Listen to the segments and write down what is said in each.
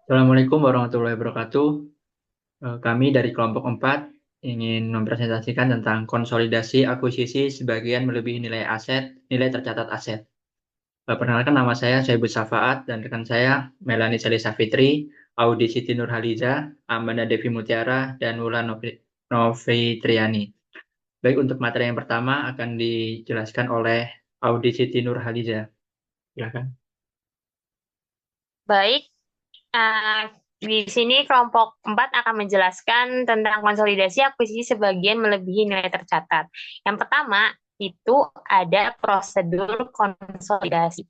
Assalamualaikum warahmatullahi wabarakatuh. Kami dari kelompok 4 ingin mempresentasikan tentang konsolidasi akuisisi sebagian melebihi nilai aset, nilai tercatat aset. Perkenalkan, nama saya Syaibul Safaat dan rekan saya Melani Salisa Fitri, Audi Siti Nurhaliza, Amanda Devi Mutiara, dan Wulan Novitriani. Baik, untuk materi yang pertama akan dijelaskan oleh Audi Siti Nurhaliza. Silakan. Baik, eh, di sini kelompok 4 akan menjelaskan tentang konsolidasi akuisisi sebagian melebihi nilai tercatat. Yang pertama, itu ada prosedur konsolidasi.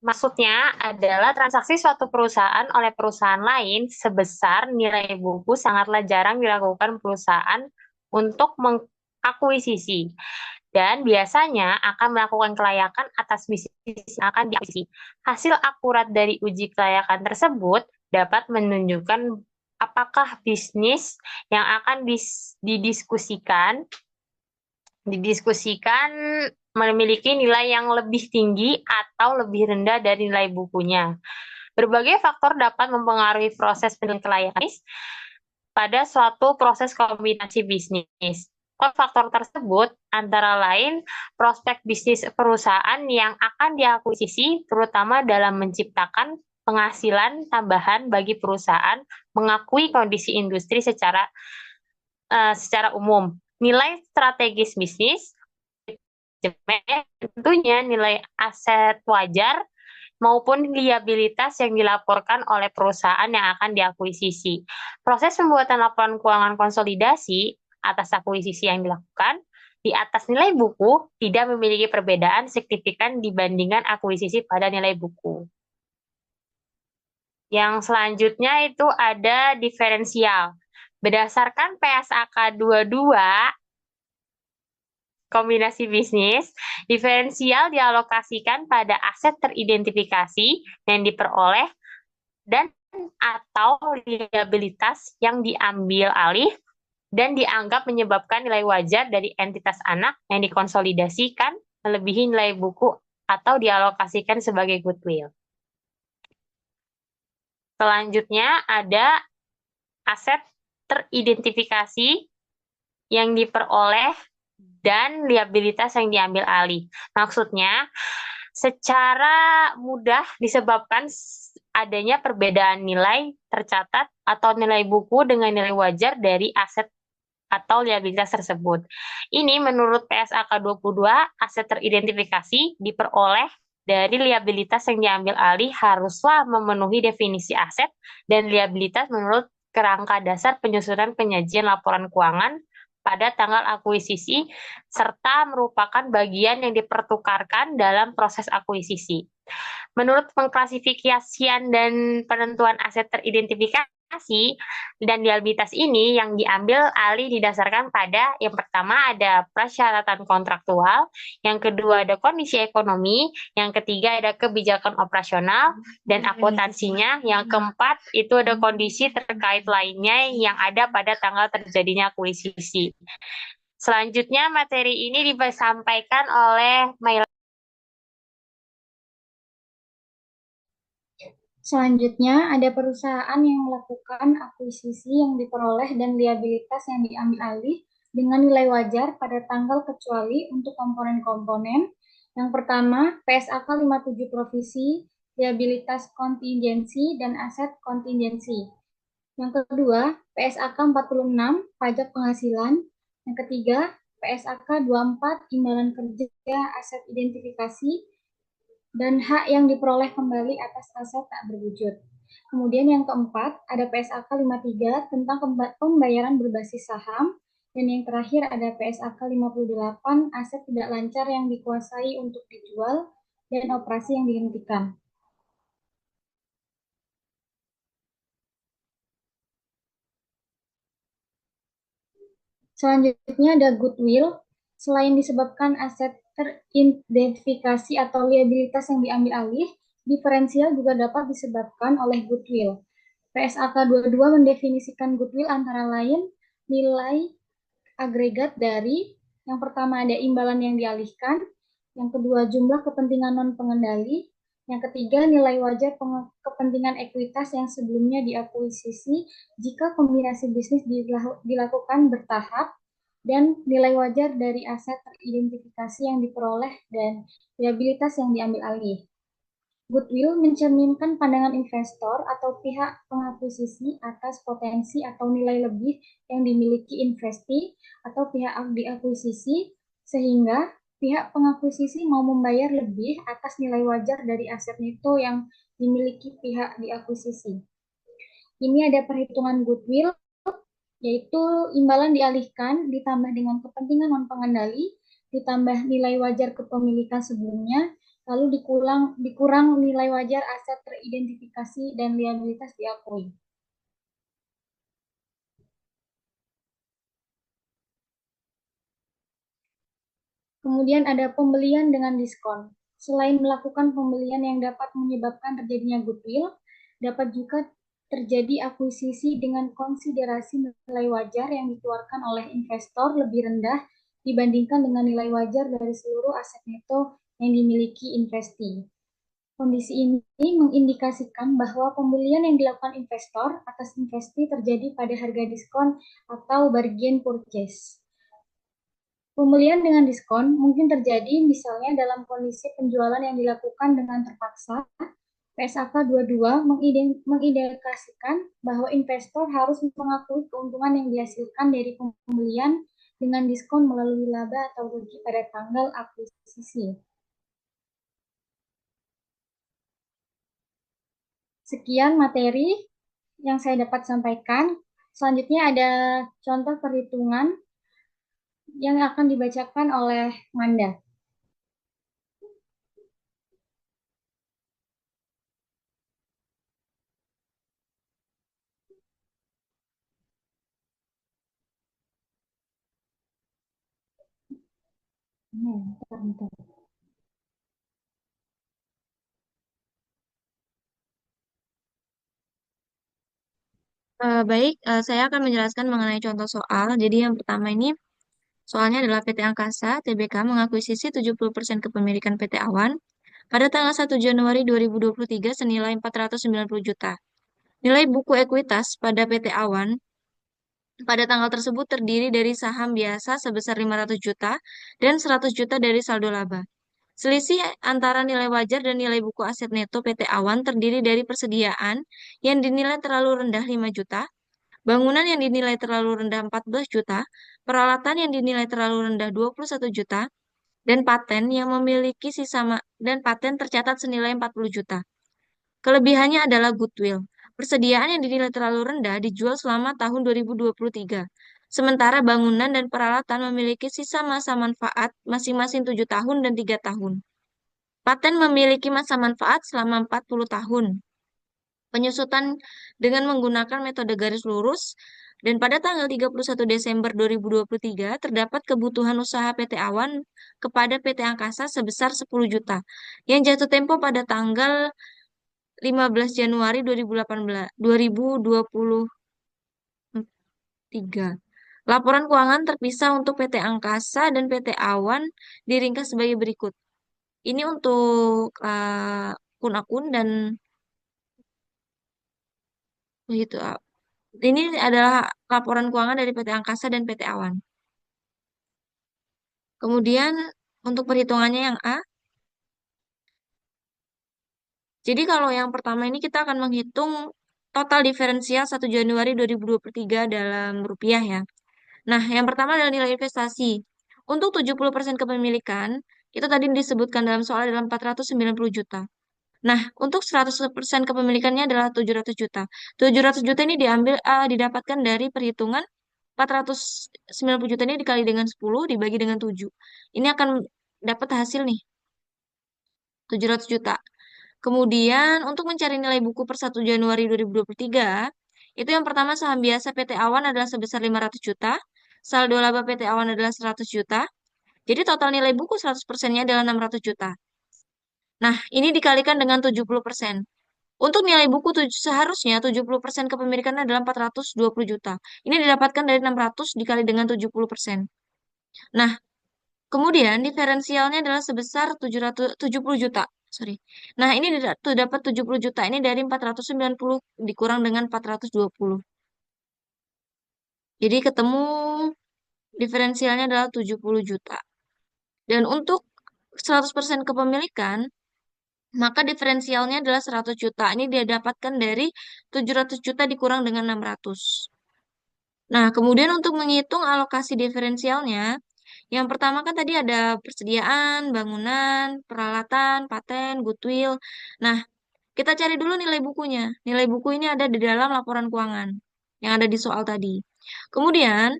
Maksudnya adalah transaksi suatu perusahaan oleh perusahaan lain sebesar nilai buku sangatlah jarang dilakukan perusahaan untuk mengakuisisi dan biasanya akan melakukan kelayakan atas bisnis yang akan diakuisisi. Hasil akurat dari uji kelayakan tersebut dapat menunjukkan apakah bisnis yang akan didiskusikan memiliki nilai yang lebih tinggi atau lebih rendah dari nilai bukunya. Berbagai faktor dapat mempengaruhi proses penilaian bisnis pada suatu proses kombinasi bisnis. Faktor tersebut antara lain prospek bisnis perusahaan yang akan diakuisisi, terutama dalam menciptakan penghasilan tambahan bagi perusahaan, mengakui kondisi industri secara umum, nilai strategis bisnis, tentunya nilai aset wajar maupun liabilitas yang dilaporkan oleh perusahaan yang akan diakuisisi. Proses pembuatan laporan keuangan konsolidasi atas akuisisi yang dilakukan di atas nilai buku tidak memiliki perbedaan signifikan dibandingkan akuisisi pada nilai buku. Yang selanjutnya itu ada diferensial. Berdasarkan PSAK 22, kombinasi bisnis, diferensial dialokasikan pada aset teridentifikasi yang diperoleh dan atau liabilitas yang diambil alih dan dianggap menyebabkan nilai wajar dari entitas anak yang dikonsolidasikan melebihi nilai buku atau dialokasikan sebagai goodwill. Selanjutnya ada aset teridentifikasi yang diperoleh dan liabilitas yang diambil alih. Maksudnya, secara mudah disebabkan adanya perbedaan nilai tercatat atau nilai buku dengan nilai wajar dari aset atau liabilitas tersebut. Ini menurut PSAK 22, aset teridentifikasi diperoleh dari liabilitas yang diambil alih haruslah memenuhi definisi aset dan liabilitas menurut kerangka dasar penyusunan penyajian laporan keuangan pada tanggal akuisisi serta merupakan bagian yang dipertukarkan dalam proses akuisisi. Menurut pengklasifikasian dan penentuan aset teridentifikasi dan liabilitas ini yang diambil alih didasarkan pada yang pertama ada persyaratan kontraktual, yang kedua ada kondisi ekonomi, yang ketiga ada kebijakan operasional dan akuntansinya, yang keempat itu ada kondisi terkait lainnya yang ada pada tanggal terjadinya akuisisi. Selanjutnya materi ini disampaikan oleh Maila. Selanjutnya, ada perusahaan yang melakukan akuisisi yang diperoleh dan liabilitas yang diambil alih dengan nilai wajar pada tanggal kecuali untuk komponen-komponen. Yang pertama, PSAK 57 Provisi, liabilitas kontingensi dan aset kontingensi. Yang kedua, PSAK 46, pajak penghasilan. Yang ketiga, PSAK 24, imbalan kerja aset identifikasi dan hak yang diperoleh kembali atas aset tak berwujud. Kemudian yang keempat, ada PSAK 53 tentang pembayaran berbasis saham. Dan yang terakhir ada PSAK 58, aset tidak lancar yang dikuasai untuk dijual dan operasi yang dihentikan. Selanjutnya ada goodwill. Selain disebabkan aset teridentifikasi atau liabilitas yang diambil alih, diferensial juga dapat disebabkan oleh goodwill. PSAK 22 mendefinisikan goodwill antara lain nilai agregat dari yang pertama ada imbalan yang dialihkan, Yang kedua, jumlah kepentingan non-pengendali. Yang ketiga, nilai wajar kepentingan ekuitas yang sebelumnya diakuisisi jika kombinasi bisnis dilakukan bertahap, dan nilai wajar dari aset teridentifikasi yang diperoleh dan liabilitas yang diambil alih. Goodwill mencerminkan pandangan investor atau pihak pengakuisisi atas potensi atau nilai lebih yang dimiliki investi atau pihak diakuisisi, sehingga pihak pengakuisisi mau membayar lebih atas nilai wajar dari aset neto yang dimiliki pihak diakuisisi. Ini ada perhitungan goodwill, yaitu imbalan dialihkan ditambah dengan kepentingan non-pengendali, ditambah nilai wajar kepemilikan sebelumnya, lalu dikurang nilai wajar aset teridentifikasi dan liabilitas diakui. Kemudian ada pembelian dengan diskon. Selain melakukan pembelian yang dapat menyebabkan terjadinya goodwill, dapat juga terjadi akuisisi dengan konsiderasi nilai wajar yang dikeluarkan oleh investor lebih rendah dibandingkan dengan nilai wajar dari seluruh aset neto yang dimiliki investi. Kondisi ini mengindikasikan bahwa pembelian yang dilakukan investor atas investi terjadi pada harga diskon atau bargain purchase. Pembelian dengan diskon mungkin terjadi misalnya dalam kondisi penjualan yang dilakukan dengan terpaksa. PSAK 22 mengindikasikan bahwa investor harus mengakui keuntungan yang dihasilkan dari pembelian dengan diskon melalui laba atau rugi pada tanggal akuisisi. Sekian materi yang saya dapat sampaikan. Selanjutnya ada contoh perhitungan yang akan dibacakan oleh Manda. Bentar. Baik, saya akan menjelaskan mengenai contoh soal. Jadi yang pertama ini, soalnya adalah PT Angkasa Tbk mengakuisisi 70% kepemilikan PT Awan pada tanggal 1 Januari 2023 senilai 490 juta. Nilai buku ekuitas pada PT Awan pada tanggal tersebut terdiri dari saham biasa sebesar 500 juta dan 100 juta dari saldo laba. Selisih antara nilai wajar dan nilai buku aset neto PT Awan terdiri dari persediaan yang dinilai terlalu rendah 5 juta, bangunan yang dinilai terlalu rendah 14 juta, peralatan yang dinilai terlalu rendah 21 juta, dan paten yang memiliki dan paten tercatat senilai 40 juta. Kelebihannya adalah goodwill. Persediaan yang dinilai terlalu rendah dijual selama tahun 2023. Sementara bangunan dan peralatan memiliki sisa masa manfaat masing-masing 7 tahun dan 3 tahun. Paten memiliki masa manfaat selama 40 tahun. Penyusutan dengan menggunakan metode garis lurus, dan pada tanggal 31 Desember 2023 terdapat kebutuhan usaha PT Awan kepada PT Angkasa sebesar 10 juta, yang jatuh tempo pada tanggal 15 Januari 2023. Laporan keuangan terpisah untuk PT Angkasa dan PT Awan diringkas sebagai berikut. Ini untuk akun-akun dan begitu. Ini adalah laporan keuangan dari PT Angkasa dan PT Awan. Kemudian untuk perhitungannya yang A. Jadi kalau yang pertama ini kita akan menghitung total diferensial 1 Januari 2023 dalam rupiah ya. Nah, yang pertama adalah nilai investasi. Untuk 70% kepemilikan, itu tadi disebutkan dalam soal adalah 490 juta. Nah, untuk 100% kepemilikannya adalah 700 juta. 700 juta ini didapatkan dari perhitungan 490 juta ini dikali dengan 10 dibagi dengan 7. Ini akan dapat hasil nih, 700 juta. Kemudian untuk mencari nilai buku per 1 Januari 2023, itu yang pertama saham biasa PT Awan adalah sebesar 500 juta, saldo laba PT Awan adalah 100 juta, jadi total nilai buku 100%-nya adalah 600 juta. Nah, ini dikalikan dengan 70%. Untuk nilai buku seharusnya 70% kepemilikan adalah 420 juta. Ini didapatkan dari 600 dikali dengan 70%. Nah, Kemudian diferensialnya adalah sebesar 770 juta. Sorry. Nah, ini dapat 70 juta. Ini dari 490 dikurang dengan 420. Jadi ketemu diferensialnya adalah 70 juta. Dan untuk 100% kepemilikan, maka diferensialnya adalah 100 juta. Ini dia dapatkan dari 700 juta dikurang dengan 600. Nah, kemudian untuk menghitung alokasi diferensialnya, yang pertama kan tadi ada persediaan, bangunan, peralatan, paten, goodwill. Nah, kita cari dulu nilai bukunya. Nilai buku ini ada di dalam laporan keuangan yang ada di soal tadi. Kemudian,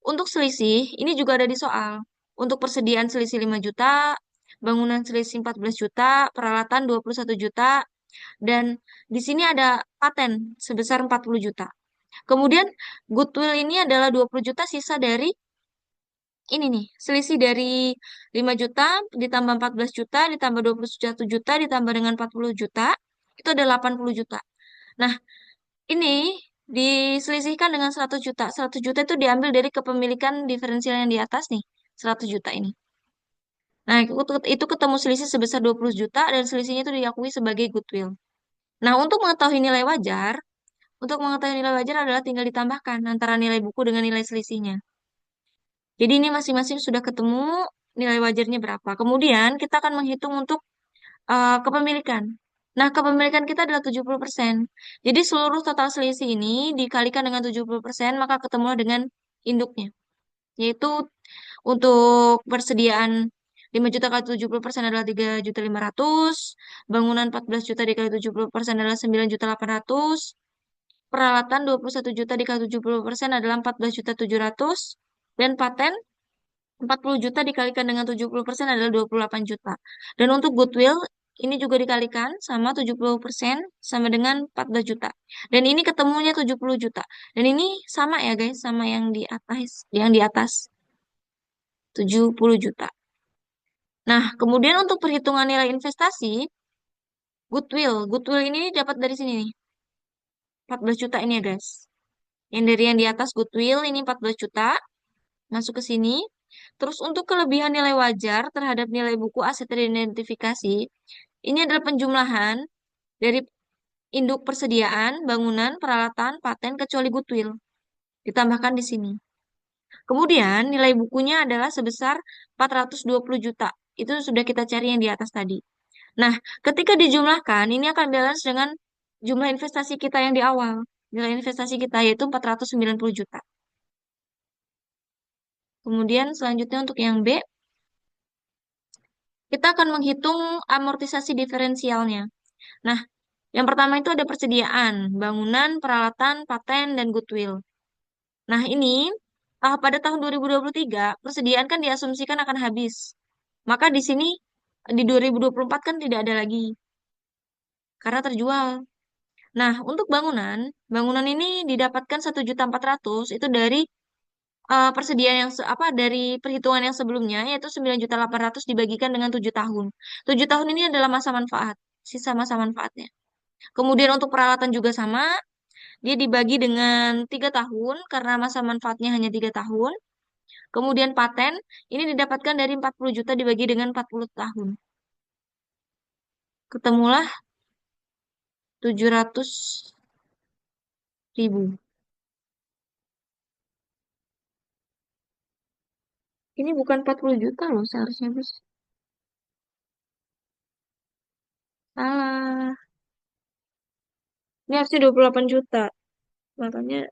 untuk selisih, ini juga ada di soal. Untuk persediaan selisih 5 juta, bangunan selisih 14 juta, peralatan 21 juta, dan di sini ada paten sebesar 40 juta. Kemudian goodwill ini adalah 20 juta sisa dari ini nih, selisih dari 5 juta ditambah 14 juta ditambah 21 juta ditambah dengan 40 juta, itu ada 80 juta. Nah, ini diselisihkan dengan 100 juta. 100 juta itu diambil dari kepemilikan diferensial yang di atas nih, 100 juta ini. Nah, itu ketemu selisih sebesar 20 juta dan selisihnya itu diakui sebagai goodwill. Nah, untuk mengetahui nilai wajar adalah tinggal ditambahkan antara nilai buku dengan nilai selisihnya. Jadi ini masing-masing sudah ketemu nilai wajarnya berapa. Kemudian kita akan menghitung untuk kepemilikan. Nah, kepemilikan kita adalah 70%. Jadi seluruh total selisih ini dikalikan dengan 70%, maka ketemulah dengan induknya. Yaitu untuk persediaan 5 juta kali 70% adalah 3.500.000, bangunan 14 juta dikali 70% adalah 9.800.000, peralatan 21 juta dikali 70% adalah 14.700.000, dan paten 40 juta dikalikan dengan 70% adalah 28 juta. Dan untuk goodwill, ini juga dikalikan sama 70% sama dengan 14 juta. Dan ini ketemunya 70 juta. Dan ini sama ya guys, sama yang di atas, 70 juta. Nah, kemudian untuk perhitungan nilai investasi, goodwill ini dapat dari sini nih. 14 juta ini ya guys. Yang dari yang di atas goodwill ini 14 juta, masuk ke sini. Terus untuk kelebihan nilai wajar terhadap nilai buku aset teridentifikasi, ini adalah penjumlahan dari induk persediaan, bangunan, peralatan, paten, kecuali goodwill. Ditambahkan di sini. Kemudian nilai bukunya adalah sebesar 420 juta. Itu sudah kita cari yang di atas tadi. Nah, ketika dijumlahkan, ini akan balance dengan jumlah investasi kita yang di awal. Nilai investasi kita yaitu 490 juta. Kemudian selanjutnya untuk yang B, kita akan menghitung amortisasi diferensialnya. Nah, yang pertama itu ada persediaan, bangunan, peralatan, paten, dan goodwill. Nah, ini pada tahun 2023, persediaan kan diasumsikan akan habis. Maka di sini, di 2024 kan tidak ada lagi, karena terjual. Nah, untuk bangunan ini didapatkan 1.400.000 itu dari persediaan yang dari perhitungan yang sebelumnya yaitu 9.800.000 dibagikan dengan 7 tahun. 7 tahun ini adalah masa manfaat, sisa masa manfaatnya. Kemudian untuk peralatan juga sama, dia dibagi dengan 3 tahun karena masa manfaatnya hanya 3 tahun. Kemudian paten ini didapatkan dari 40 juta dibagi dengan 40 tahun. Ketemulah 700.000. Ini bukan 40 juta loh seharusnya, Bos. Salah. Ini harusnya 28 juta. Makanya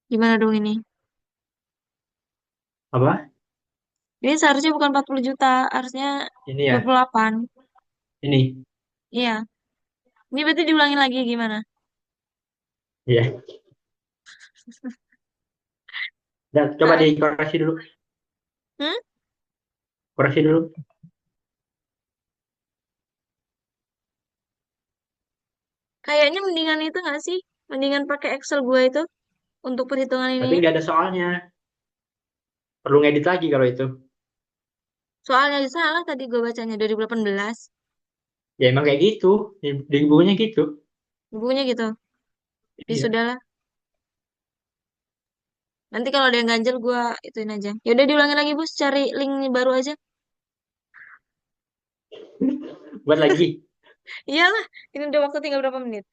gimana dong ini? Apa? Ini seharusnya bukan 40 juta, harusnya Ini ya, 28. ini. Iya. Ini berarti diulangin lagi gimana? Iya. Dan coba Saat, dikoreksi dulu. hmm? Koreksi dulu. Kayaknya mendingan itu nggak sih? Mendingan pakai Excel gue itu untuk perhitungan ini. Tapi nggak ada soalnya. Perlu ngedit lagi kalau itu. Soalnya salah tadi gue bacanya 2018. Ya emang kayak gitu. Di bukunya gitu. Bukunya gitu. Ya Iya. sudahlah. Nanti kalau ada yang ganjel gue ituin aja. Ya udah diulangin lagi, Bus, cari link baru aja. Buat lagi. Iyalah, ini udah waktu tinggal berapa menit?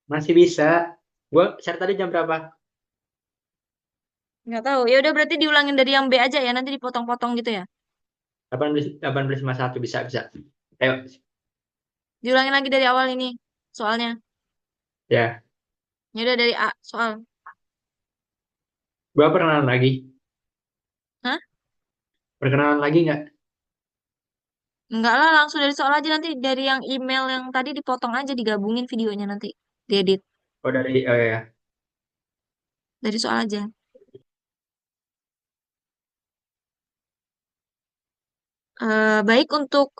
Masih bisa. Gua share tadi jam berapa? Nggak tahu. Ya udah berarti diulangin dari yang B aja ya, nanti dipotong-potong gitu ya. 18:51 bisa bisa. Ayo. Diulangin lagi dari awal ini soalnya. Ya. Ya udah dari A soal. Gua perkenalan lagi. Hah? Perkenalan lagi nggak? Enggak lah, langsung dari soal aja, nanti dari yang email yang tadi dipotong aja, digabungin videonya nanti. Diedit. Oh dari oh ya. Dari soal aja. Baik untuk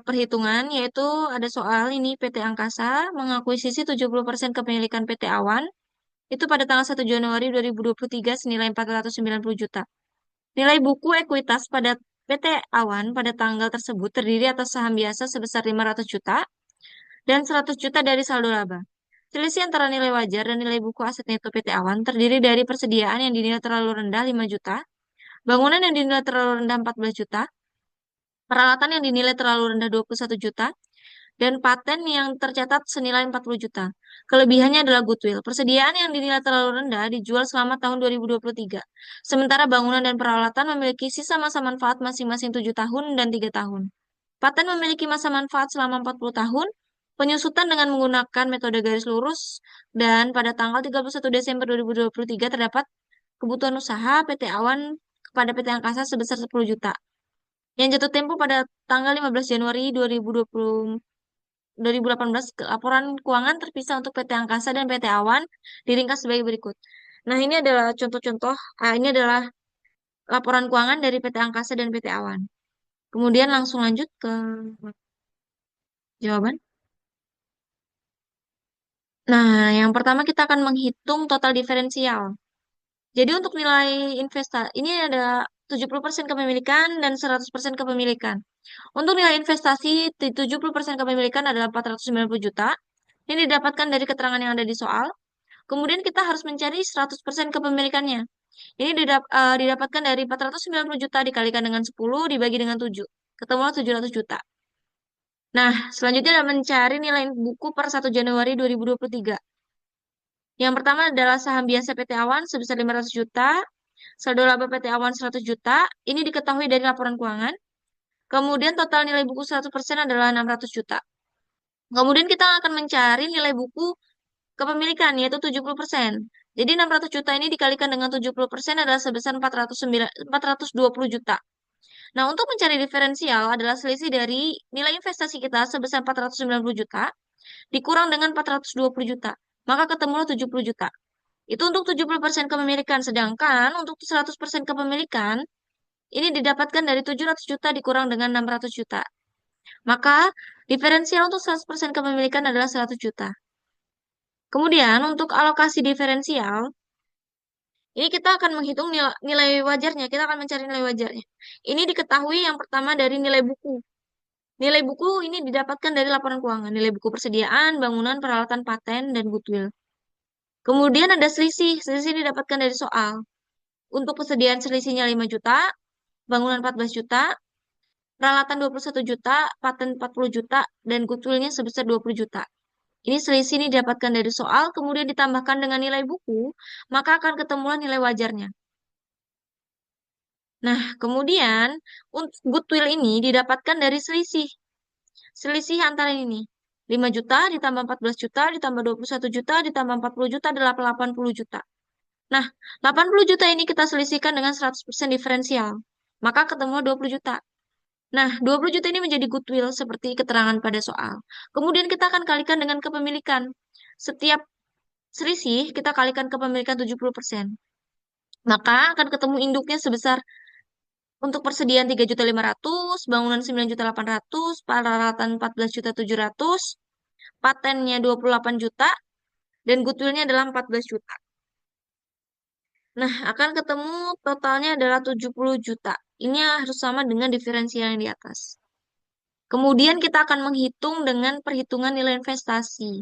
perhitungan, yaitu ada soal ini PT Angkasa mengakuisisi 70% kepemilikan PT Awan, itu pada tanggal 1 Januari 2023 senilai 490 juta. Nilai buku ekuitas pada PT Awan pada tanggal tersebut terdiri atas saham biasa sebesar 500 juta dan 100 juta dari saldo laba. Selisih antara nilai wajar dan nilai buku aset neto PT Awan terdiri dari persediaan yang dinilai terlalu rendah 5 juta, bangunan yang dinilai terlalu rendah 14 juta, peralatan yang dinilai terlalu rendah 21 juta, dan paten yang tercatat senilai 40 juta. Kelebihannya adalah goodwill. Persediaan yang dinilai terlalu rendah dijual selama tahun 2023. Sementara bangunan dan peralatan memiliki sisa masa manfaat masing-masing 7 tahun dan 3 tahun. Paten memiliki masa manfaat selama 40 tahun, penyusutan dengan menggunakan metode garis lurus, dan pada tanggal 31 Desember 2023 terdapat kebutuhan usaha PT Awan kepada PT Angkasa sebesar 10 juta. Yang jatuh tempo pada tanggal 15 Januari 2018, laporan keuangan terpisah untuk PT Angkasa dan PT Awan diringkas sebagai berikut. Nah, ini adalah contoh-contoh, ini adalah laporan keuangan dari PT Angkasa dan PT Awan. Kemudian langsung lanjut ke jawaban. Nah, yang pertama kita akan menghitung total diferensial. Jadi untuk nilai investasi, ini ada 70% kepemilikan dan 100% kepemilikan. Untuk nilai investasi, 70% kepemilikan adalah 490 juta. Ini didapatkan dari keterangan yang ada di soal. Kemudian kita harus mencari 100% kepemilikannya. Ini didapatkan dari 490 juta dikalikan dengan 10 dibagi dengan 7. Ketemulah 700 juta. Nah, selanjutnya adalah mencari nilai buku per 1 Januari 2023. Yang pertama adalah saham biasa PT Awan sebesar 500 juta, saldo laba PT Awan 100 juta, ini diketahui dari laporan keuangan. Kemudian total nilai buku 100% adalah 600 juta. Kemudian kita akan mencari nilai buku kepemilikan, yaitu 70%. Jadi 600 juta ini dikalikan dengan 70% adalah sebesar 420 juta. Nah, untuk mencari diferensial adalah selisih dari nilai investasi kita sebesar 490 juta dikurang dengan 420 juta. Maka ketemulah 70 juta. Itu untuk 70% kepemilikan. Sedangkan untuk 100% kepemilikan, ini didapatkan dari 700 juta dikurang dengan 600 juta. Maka diferensial untuk 100% kepemilikan adalah 100 juta. Kemudian untuk alokasi diferensial, ini kita akan menghitung nilai wajarnya. Kita akan mencari nilai wajarnya. Ini diketahui yang pertama dari nilai buku. Nilai buku ini didapatkan dari laporan keuangan. Nilai buku persediaan, bangunan, peralatan, paten, dan goodwill. Kemudian ada selisih. Selisih didapatkan dari soal. Untuk persediaan selisihnya 5 juta, bangunan 14 juta, peralatan 21 juta, paten 40 juta, dan goodwillnya sebesar 20 juta. Ini selisih ini didapatkan dari soal, kemudian ditambahkan dengan nilai buku, maka akan ketemulah nilai wajarnya. Nah, kemudian untuk goodwill ini didapatkan dari selisih. Selisih antara ini. 5 juta ditambah 14 juta ditambah 21 juta ditambah 40 juta adalah 80 juta. Nah, 80 juta ini kita selisihkan dengan 100% diferensial. Maka ketemu 20 juta. Nah, 20 juta ini menjadi goodwill seperti keterangan pada soal. Kemudian kita akan kalikan dengan kepemilikan. Setiap selisih kita kalikan kepemilikan 70%. Maka akan ketemu induknya sebesar untuk persediaan 3.500.000, bangunan 9.800.000, peralatan 14.700.000, patennya 28 juta, dan goodwillnya adalah 14 juta. Nah, akan ketemu totalnya adalah 70 juta. Ini harus sama dengan diferensial yang di atas. Kemudian kita akan menghitung dengan perhitungan nilai investasi.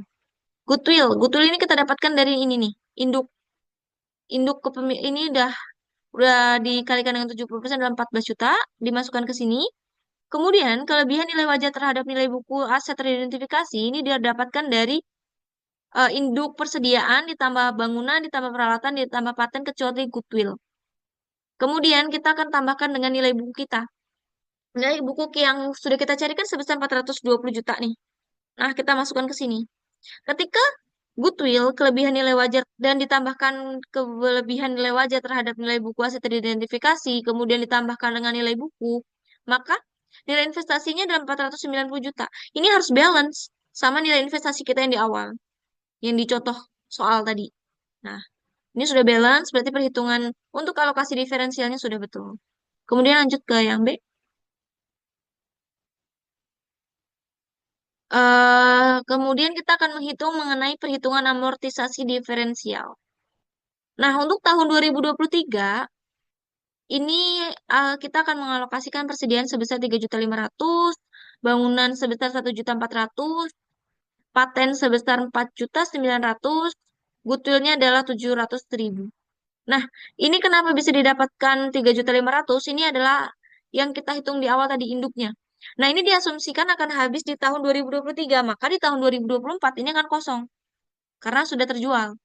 Goodwill. Goodwill ini kita dapatkan dari ini nih, induk. induk ini udah dikalikan dengan 70% dalam 14 juta, dimasukkan ke sini. Kemudian kelebihan nilai wajar terhadap nilai buku aset teridentifikasi ini dia dapatkan dari induk persediaan ditambah bangunan ditambah peralatan ditambah paten kecuali goodwill. Kemudian kita akan tambahkan dengan nilai buku kita. Nilai buku yang sudah kita carikan sebesar 420 juta nih. Nah, kita masukkan ke sini. Ketika goodwill, kelebihan nilai wajar, dan ditambahkan kelebihan nilai wajar terhadap nilai buku aset teridentifikasi, kemudian ditambahkan dengan nilai buku, maka nilai investasinya adalah 490 juta. Ini harus balance sama nilai investasi kita yang di awal, yang dicontoh soal tadi. Nah, ini sudah balance, berarti perhitungan untuk alokasi diferensialnya sudah betul. Kemudian lanjut ke yang B. Kemudian kita akan menghitung mengenai perhitungan amortisasi diferensial. Nah, untuk tahun 2023, ini kita akan mengalokasikan persediaan sebesar 3.500.000, bangunan sebesar 1.400.000, paten sebesar 4.900.000, goodwill-nya adalah 700.000. Nah, ini kenapa bisa didapatkan 3.500.000? Ini adalah yang kita hitung di awal tadi induknya. Nah, ini diasumsikan akan habis di tahun 2023, maka di tahun 2024 ini akan kosong karena sudah terjual.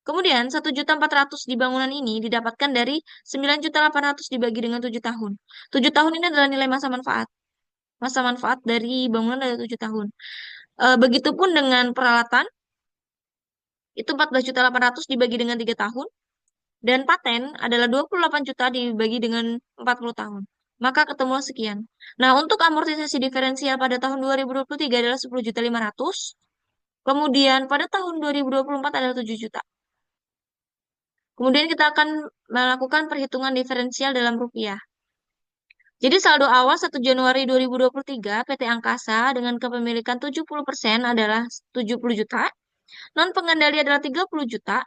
Kemudian 1.400.000 di bangunan ini didapatkan dari 9.800.000 dibagi dengan 7 tahun. 7 tahun ini adalah nilai masa manfaat. Masa manfaat dari bangunan adalah 7 tahun. Begitupun dengan peralatan, itu 14.800.000 dibagi dengan 3 tahun. Dan paten adalah 28 juta dibagi dengan 40 tahun. Maka ketemu sekian. Nah, untuk amortisasi diferensial pada tahun 2023 adalah 10.500.000. Kemudian pada tahun 2024 adalah 7 juta. Kemudian kita akan melakukan perhitungan diferensial dalam rupiah. Jadi saldo awal 1 Januari 2023 PT Angkasa dengan kepemilikan 70% adalah 70 juta. Non pengendali adalah 30 juta.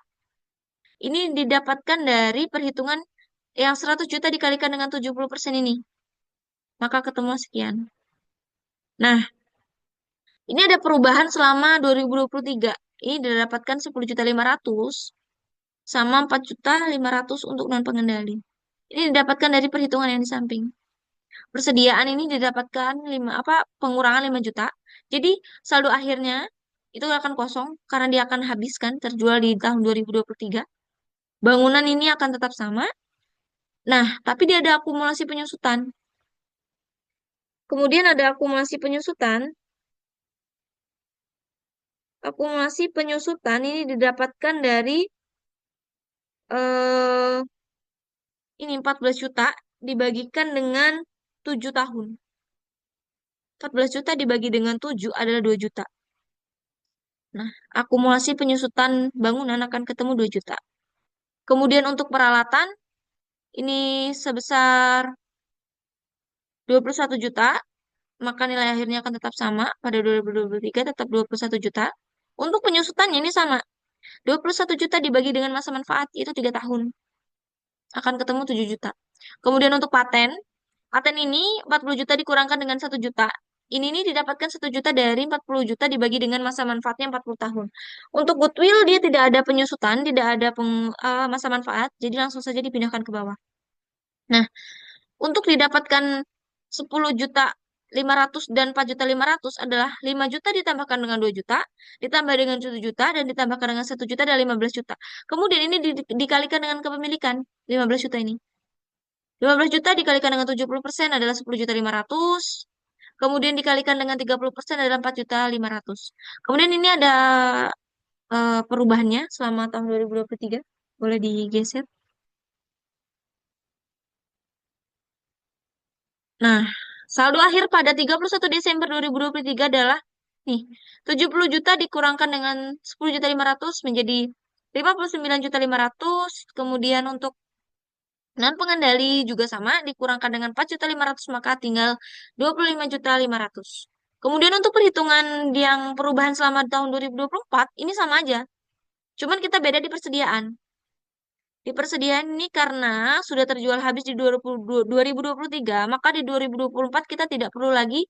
Ini didapatkan dari perhitungan yang 100 juta dikalikan dengan 70% ini. Maka ketemu sekian. Nah, ini ada perubahan selama 2023. Ini didapatkan 10.500.000 sama 4.500.000 untuk non pengendali. Ini didapatkan dari perhitungan yang di samping. Persediaan ini didapatkan pengurangan 5 juta. Jadi saldo akhirnya itu akan kosong karena dia akan habiskan terjual di tahun 2023. Bangunan ini akan tetap sama. Nah, tapi dia ada akumulasi penyusutan. Kemudian ada akumulasi penyusutan. Akumulasi penyusutan ini didapatkan dari eh, ini 14 juta dibagikan dengan 7 tahun. 14 juta dibagi dengan 7 adalah 2 juta. Nah, akumulasi penyusutan bangunan akan ketemu 2 juta. Kemudian untuk peralatan, ini sebesar 21 juta, maka nilai akhirnya akan tetap sama pada 2023, tetap 21 juta. Untuk penyusutannya ini sama, 21 juta dibagi dengan masa manfaat, itu 3 tahun. Akan ketemu 7 juta. Kemudian untuk paten, paten ini 40 juta dikurangkan dengan 1 juta. Ini didapatkan 1 juta dari 40 juta dibagi dengan masa manfaatnya 40 tahun. Untuk goodwill dia tidak ada penyusutan, tidak ada masa manfaat, jadi langsung saja dipindahkan ke bawah. Nah, untuk didapatkan 10.500.000 dan 4.500.000 adalah 5 juta ditambahkan dengan 2 juta, ditambah dengan 7 juta, dan ditambahkan dengan 1 juta adalah 15 juta. Kemudian ini dikalikan dengan kepemilikan, 15 juta ini. 15 juta dikalikan dengan 70% adalah 10.500.000. Kemudian dikalikan dengan 30% adalah 4.500.000. Kemudian ini ada perubahannya selama tahun 2023. Boleh digeser. Nah, saldo akhir pada 31 Desember 2023 adalah nih, 70 juta dikurangkan dengan 10.500.000 menjadi 59.500.000. Kemudian untuk non pengendali juga sama, dikurangkan dengan 4.500.000 maka tinggal 25.500.000. Kemudian untuk perhitungan yang perubahan selama tahun 2024 ini sama aja. Cuman kita beda di persediaan. Di persediaan ini karena sudah terjual habis di 2023, maka di 2024 kita tidak perlu lagi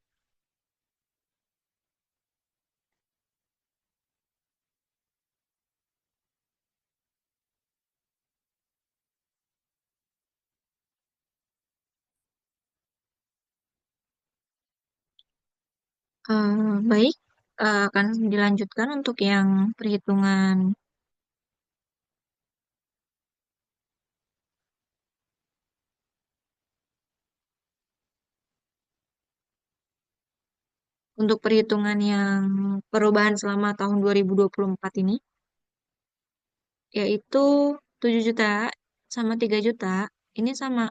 Baik, akan dilanjutkan untuk yang perhitungan yang perubahan selama tahun 2024 ini, yaitu 7 juta sama 3 juta, ini sama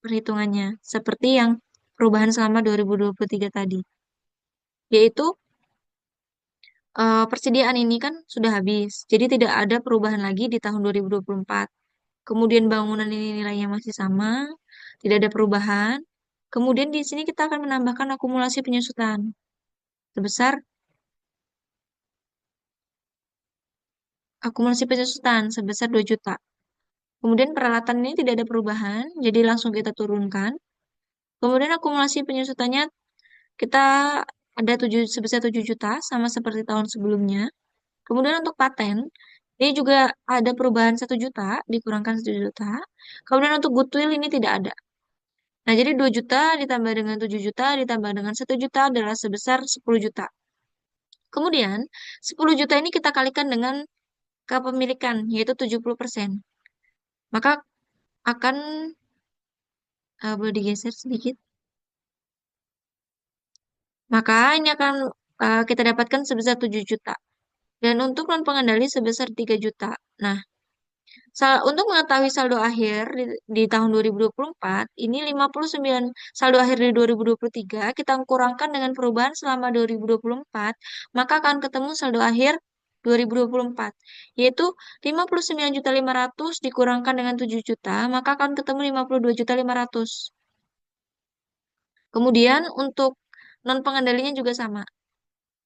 perhitungannya, seperti yang perubahan selama 2023 tadi, yaitu persediaan ini kan sudah habis, jadi tidak ada perubahan lagi di tahun 2024. Kemudian bangunan ini nilainya masih sama, tidak ada perubahan. Kemudian di sini kita akan menambahkan akumulasi penyusutan sebesar sebesar 2 juta. Kemudian peralatan ini tidak ada perubahan, jadi langsung kita turunkan. Kemudian akumulasi penyusutannya kita ada sebesar 7 juta, sama seperti tahun sebelumnya. Kemudian untuk paten, ini juga ada perubahan 1 juta, dikurangkan 1 juta. Kemudian untuk goodwill ini tidak ada. Nah, jadi 2 juta ditambah dengan 7 juta ditambah dengan 1 juta adalah sebesar 10 juta. Kemudian, 10 juta ini kita kalikan dengan kepemilikan, yaitu 70%. Maka akan, boleh digeser sedikit. Maka ini akan kita dapatkan sebesar 7 juta. Dan untuk non pengendali sebesar 3 juta. Nah, untuk mengetahui saldo akhir di tahun 2024, ini 59 saldo akhir di 2023, kita kurangkan dengan perubahan selama 2024, maka akan ketemu saldo akhir 2024, yaitu 59.500.000 dikurangkan dengan 7 juta, maka akan ketemu 52.500.000. Kemudian untuk non pengendalinya juga sama,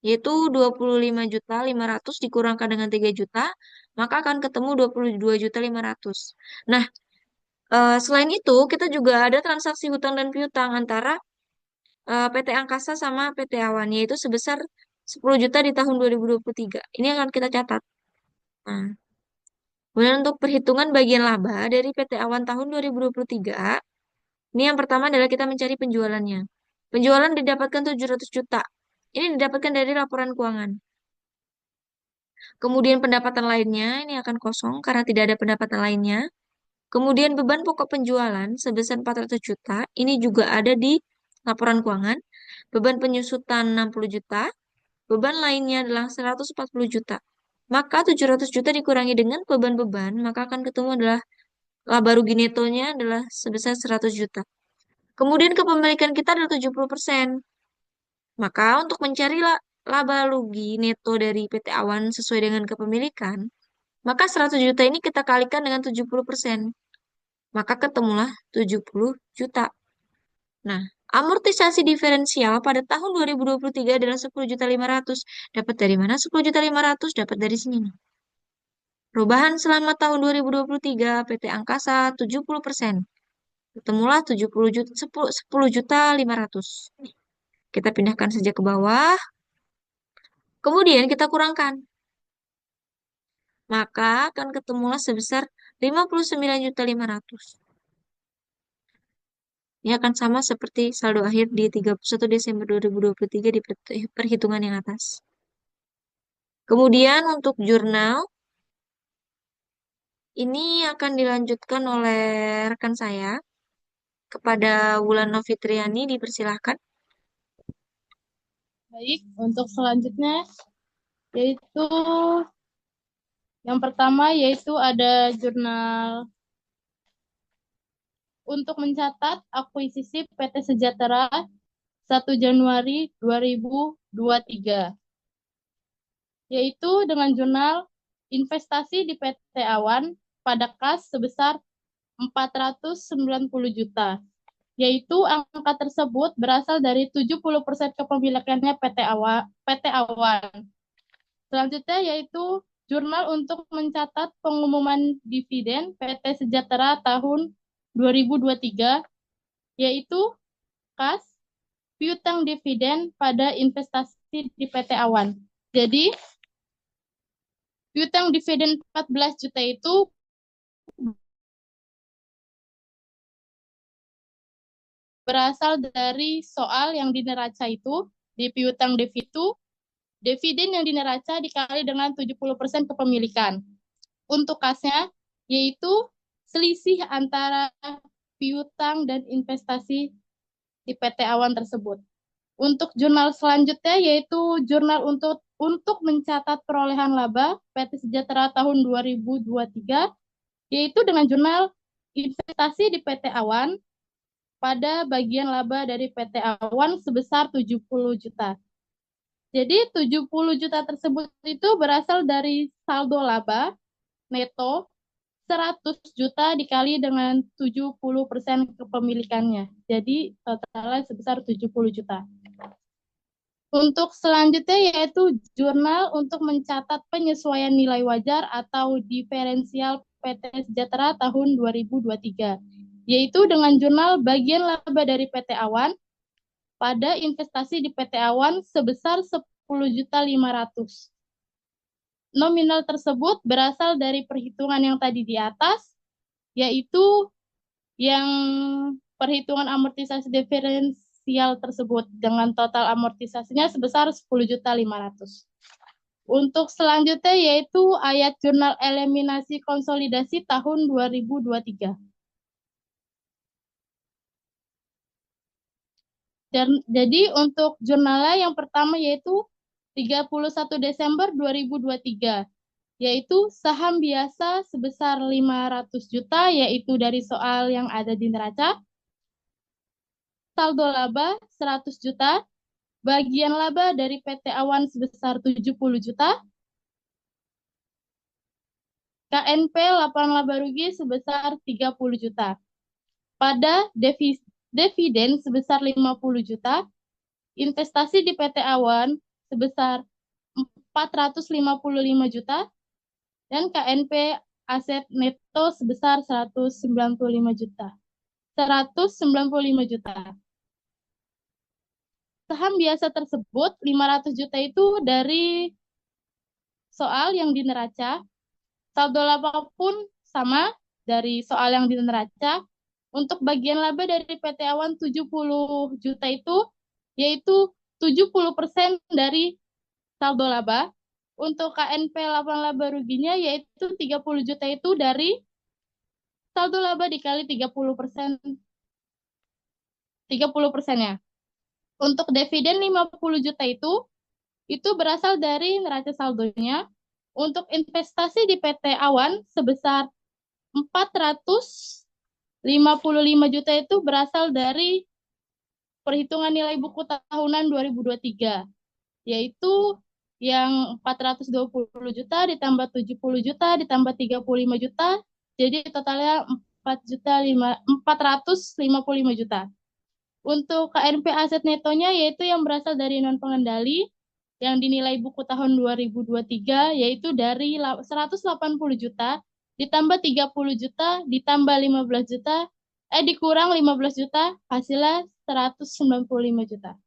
yaitu 25.500.000 dikurangkan dengan 3 juta, maka akan ketemu 22.500.000. Nah, selain itu, kita juga ada transaksi hutang dan piutang antara PT Angkasa sama PT Awan, yaitu sebesar 10 juta di tahun 2023. Ini akan kita catat. Nah, kemudian untuk perhitungan bagian laba dari PT Awan tahun 2023, ini yang pertama adalah kita mencari penjualannya. Penjualan didapatkan 700 juta. Ini didapatkan dari laporan keuangan. Kemudian pendapatan lainnya ini akan kosong karena tidak ada pendapatan lainnya. Kemudian beban pokok penjualan sebesar 400 juta, ini juga ada di laporan keuangan. Beban penyusutan 60 juta, beban lainnya adalah 140 juta. Maka 700 juta dikurangi dengan beban-beban, maka akan ketemu adalah laba rugi netonya adalah sebesar 100 juta. Kemudian kepemilikan kita adalah 70%. Maka untuk mencari laba rugi neto dari PT Awan sesuai dengan kepemilikan, maka 100 juta ini kita kalikan dengan 70%. Maka ketemulah 70 juta. Nah, amortisasi diferensial pada tahun 2023 adalah 10.500.000. Dapat dari mana 10.500.000? Dapat dari sini nih. Perubahan selama tahun 2023 PT Angkasa 70%. Ketemulah 10.500.000. Kita pindahkan saja ke bawah. Kemudian kita kurangkan. Maka akan ketemulah sebesar 59.500.000. Ini akan sama seperti saldo akhir di 31 Desember 2023 di perhitungan yang atas. Kemudian untuk jurnal, ini akan dilanjutkan oleh rekan saya. Kepada Wulan Novitriani dipersilahkan. Baik, untuk selanjutnya yaitu yang pertama yaitu ada jurnal untuk mencatat akuisisi PT Sejahtera 1 Januari 2023, yaitu dengan jurnal investasi di PT Awan pada kas sebesar 490 juta, yaitu angka tersebut berasal dari 70% kepemilikannya PT Awan. Selanjutnya yaitu jurnal untuk mencatat pengumuman dividen PT Sejahtera tahun 2023, yaitu kas piutang dividen pada investasi di PT Awan. Jadi, piutang dividen 14 juta itu berasal dari soal yang di neraca itu, di piutang devitu, dividen yang di neraca dikali dengan 70% kepemilikan. Untuk kasnya, yaitu selisih antara piutang dan investasi di PT Awan tersebut. Untuk jurnal selanjutnya yaitu jurnal untuk mencatat perolehan laba PT Sejahtera tahun 2023, yaitu dengan jurnal investasi di PT Awan pada bagian laba dari PT Awan sebesar 70 juta. Jadi 70 juta tersebut itu berasal dari saldo laba neto 100 juta dikali dengan 70% kepemilikannya. Jadi totalnya sebesar 70 juta. Untuk selanjutnya yaitu jurnal untuk mencatat penyesuaian nilai wajar atau diferensial PT Sejahtera tahun 2023, yaitu dengan jurnal bagian laba dari PT Awan pada investasi di PT Awan sebesar 10.500.000. Nominal tersebut berasal dari perhitungan yang tadi di atas, yaitu yang perhitungan amortisasi diferensial tersebut dengan total amortisasinya sebesar 10.500.000. Untuk selanjutnya yaitu ayat jurnal eliminasi konsolidasi tahun 2023. Dan jadi untuk jurnalnya yang pertama yaitu 31 Desember 2023, yaitu saham biasa sebesar 500 juta, yaitu dari soal yang ada di neraca. Saldo laba 100 juta, bagian laba dari PT Awan sebesar 70 juta, KNP laporan laba rugi sebesar 30 juta. Pada dividen sebesar 50 juta, investasi di PT Awan sebesar 455 juta, dan KNP aset neto sebesar 195 juta. 195 juta. Saham biasa tersebut 500 juta itu dari soal yang di neraca. Saldo laba pun sama dari soal yang di neraca. Untuk bagian laba dari PT Awan 70 juta itu yaitu 70% dari saldo laba. Untuk KNP laporan laba ruginya yaitu 30 juta itu dari saldo laba dikali 30%. 30%-nya. Untuk dividen 50 juta itu berasal dari neraca saldonya. Untuk investasi di PT Awan sebesar 455 juta itu berasal dari perhitungan nilai buku tahunan 2023, yaitu yang 420 juta ditambah 70 juta ditambah 35 juta, jadi totalnya 455 juta. Untuk KNP aset netonya yaitu yang berasal dari non pengendali yang dinilai buku tahun 2023 yaitu dari 180 juta ditambah 30 juta ditambah 15 juta dikurang 15 juta hasilnya 195 juta.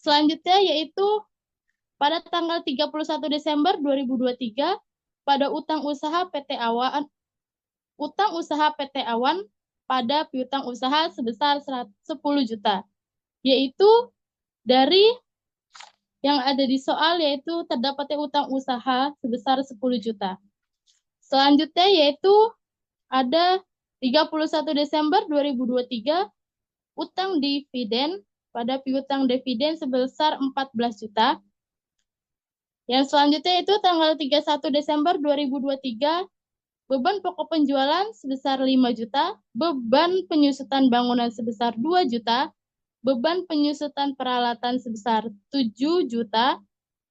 Selanjutnya yaitu pada tanggal 31 Desember 2023 pada utang usaha PT Awan pada piutang usaha sebesar 10 juta, yaitu dari yang ada di soal yaitu terdapatnya utang usaha sebesar 10 juta. Selanjutnya yaitu ada 31 Desember 2023 utang dividen pada piutang dividen sebesar 14 juta. Yang selanjutnya itu tanggal 31 Desember 2023 beban pokok penjualan sebesar 5 juta, beban penyusutan bangunan sebesar 2 juta, beban penyusutan peralatan sebesar 7 juta,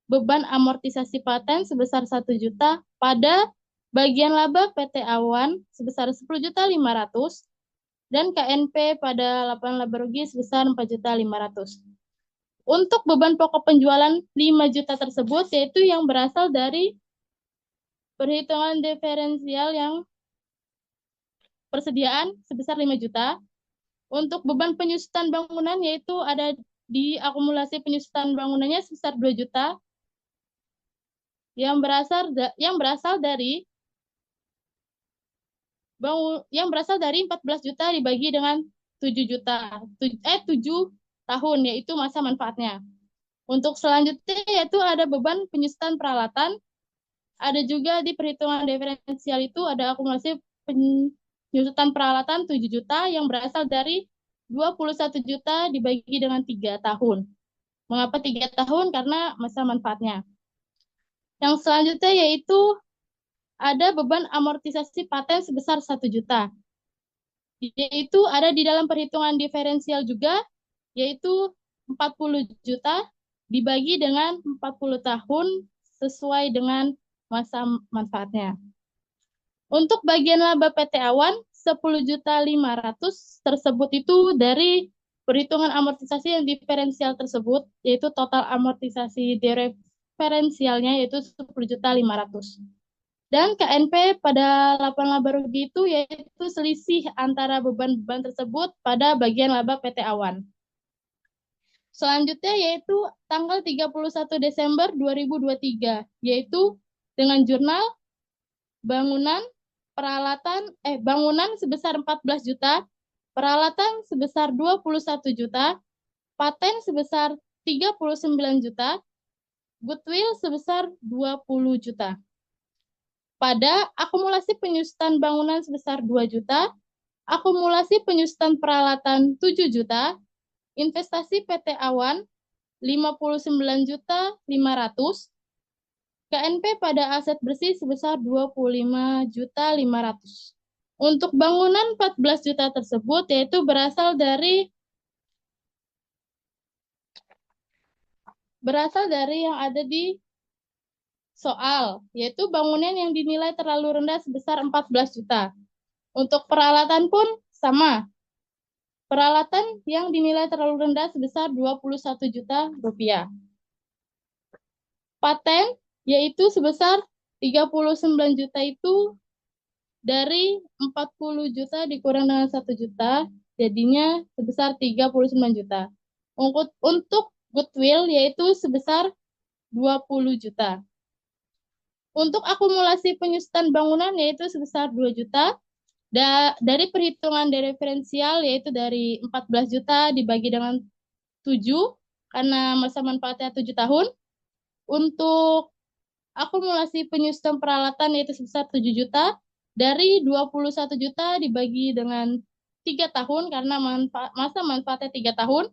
beban amortisasi paten sebesar 1 juta, pada bagian laba PT Awan sebesar 10.500.000, dan KNP pada laporan laba rugi sebesar 4.500.000. Untuk beban pokok penjualan 5 juta tersebut yaitu yang berasal dari perhitungan diferensial yang persediaan sebesar 5 juta. Untuk beban penyusutan bangunan yaitu ada di akumulasi penyusutan bangunannya sebesar 2 juta. Yang berasal dari 14 juta dibagi dengan 7 juta. 7 tahun yaitu masa manfaatnya. Untuk selanjutnya yaitu ada beban penyusutan peralatan. Ada juga di perhitungan diferensial itu ada akumulasi penyusutan peralatan 7 juta yang berasal dari 21 juta dibagi dengan 3 tahun. Mengapa 3 tahun? Karena masa manfaatnya. Yang selanjutnya yaitu ada beban amortisasi paten sebesar 1 juta. Yaitu ada di dalam perhitungan diferensial juga, yaitu 40 juta dibagi dengan 40 tahun sesuai dengan masa manfaatnya. Untuk bagian laba PT Awan, 10.500.000 tersebut itu dari perhitungan amortisasi yang diferensial tersebut, yaitu total amortisasi diferensialnya yaitu 10.500.000. Dan KNP pada laporan laba rugi itu yaitu selisih antara beban-beban tersebut pada bagian laba PT Awan. Selanjutnya yaitu tanggal 31 Desember 2023, yaitu dengan jurnal bangunan sebesar 14 juta, peralatan sebesar 21 juta, paten sebesar 39 juta, goodwill sebesar 20 juta. Pada akumulasi penyusutan bangunan sebesar 2 juta, akumulasi penyusutan peralatan 7 juta, investasi PT Awan 59.500.000, KNP pada aset bersih sebesar 25.500.000. Untuk bangunan 14 juta tersebut yaitu berasal dari yang ada di soal, yaitu bangunan yang dinilai terlalu rendah sebesar 14 juta. Untuk peralatan pun sama. Peralatan yang dinilai terlalu rendah sebesar 21 juta rupiah. Paten yaitu sebesar 39 juta itu dari 40 juta dikurang dengan 1 juta, jadinya sebesar 39 juta. Untuk goodwill yaitu sebesar 20 juta. Untuk akumulasi penyusutan bangunan yaitu sebesar 2 juta. Dari perhitungan diferensial yaitu dari 14 juta dibagi dengan 7 karena masa manfaatnya 7 tahun. Untuk akumulasi penyusutan peralatan yaitu sebesar 7 juta. Dari 21 juta dibagi dengan 3 tahun karena masa manfaatnya 3 tahun.